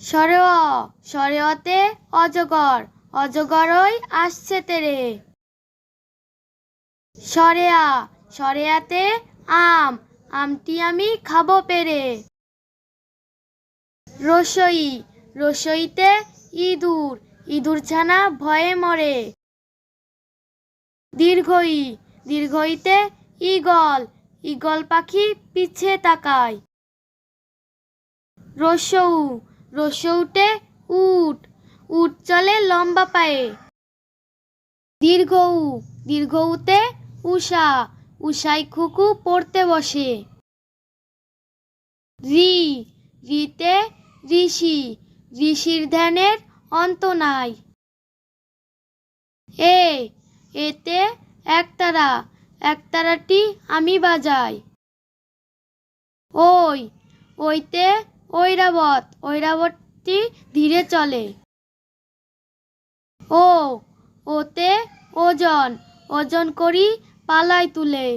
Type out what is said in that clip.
সরে অ, সরে অতে অজগর, অজগরই আসছে তেরে। সরে আ, সরে আতে আম, আমটি আমি খাবো পেরে। রসই, রসইতে ইঁদুর, ইঁদুর ছানা ভয়ে মরে। দীর্ঘই, দীর্ঘইতে ঈগল, ঈগল পাখি পিছে তাকায়। রসৌ, রসৌতে উট, উট চলে লম্বা পায়ে। দীর্ঘউ, দীর্ঘউতে উষা, উষায় খুকু পড়তে বসে। রি, রিতে ঋষি, ঋষির ধ্যানের অন্ত নাই। এ, এতে একতারা, একতারাটি আমি বাজাই। ওই, ওইতে ঐরাবত, ঐরাবতটি ধীরে চলে। ও, ওতে ওজন, ওজন করি পালাই তুলে।